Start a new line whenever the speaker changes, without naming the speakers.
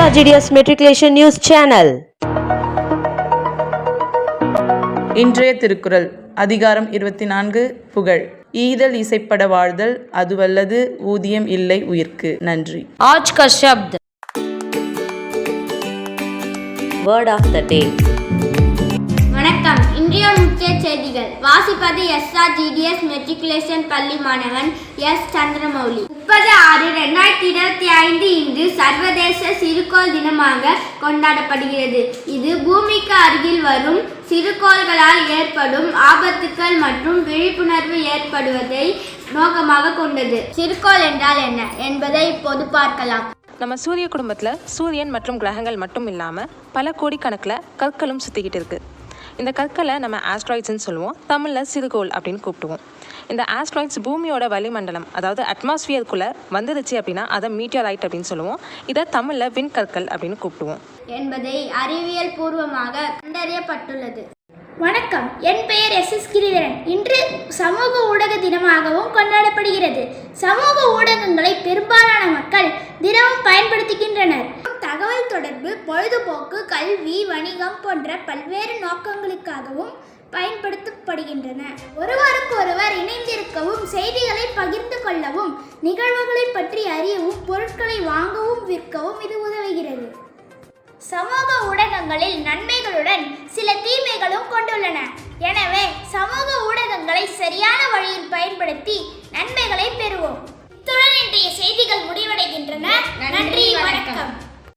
SRGDS Matriculation News Channel.
இன்றைய திருக்குறள் அதிகாரம் 24 புகழ். ஈதல் இசைப்பட வாழ்தல் அதுவல்லது ஊதியம் இல்லை உயிர்க்கு. நன்றி.
आज का शब्द Word of the day.
வணக்கம். இன்றைய முக்கிய செய்திகள் வாசிப்பது SRGDS மெட்ரிகுலேஷன் பள்ளி மாணவன் எஸ் சந்திரமௌலி. 30/6/2025 இன்று சர்வதேச சிறுகோள் தினமாக கொண்டாடப்படுகிறது. இது பூமிக்கு அருகில் வரும் சிறுகோள்களால் ஏற்படும் ஆபத்துக்கள் மற்றும் விழிப்புணர்வு ஏற்படுவதை நோக்கமாக கொண்டது. சிறுகோள் என்றால் என்ன என்பதை இப்போது பார்க்கலாம்.
நம்ம சூரிய குடும்பத்தில் சூரியன் மற்றும் கிரகங்கள் மட்டும் இல்லாமல் பல கோடிக்கணக்கில் கற்களும் சுற்றிக்கிட்டு இருக்குது. இந்த கற்களை நம்ம ஆஸ்ட்ராய்ட்ஸ்ன்னு சொல்லுவோம், தமிழில் சிறுகோள் அப்படின்னு கூப்பிடுவோம். இந்த ஆஸ்ட்ராய்ட்ஸ் பூமியோட வளிமண்டலம் அதாவது அட்மாஸ்பியருக்குள்ளே வந்துருச்சு அப்படின்னா அதை மீட்டியோரைட் அப்படின்னு சொல்லுவோம். இதை தமிழில் விண்கற்கள் அப்படின்னு கூப்பிடுவோம்
என்பதை அறிவியல் பூர்வமாக கண்டறியப்பட்டுள்ளது. வணக்கம், என் பெயர் SS கிரிதரன். இன்று சமூக ஊடக தினமாகவும் கொண்டாடப்படுகிறது. சமூக ஊடகங்களை பெரும்பாலான மக்கள் தினமும் பயன்படுத்துகின்றனர். தகவல் தொடர்பு, பொழுதுபோக்கு, கல்வி, வணிகம் போன்ற பல்வேறு நோக்கங்களுக்காகவும் பயன்படுத்தப்படுகின்றன. ஒருவருக்கு ஒருவர் இணைந்திருக்கவும், செய்திகளை பகிர்ந்து கொள்ளவும், நிகழ்வுகளை பற்றி அறியவும், பொருட்களை வாங்கவும் விற்கவும் இது உதவுகிறது. சமூக ஊடகங்களில் நன்மைகளுடன் சில தீமைகளும் கொண்டுள்ளன. எனவே சமூக ஊடகங்களை சரியான வழியில் பயன்படுத்தி நன்மைகளை பெறுவோம். இத்துடன் இன்றைய செய்திகள் முடிவடைகின்றன. நன்றி, வணக்கம்.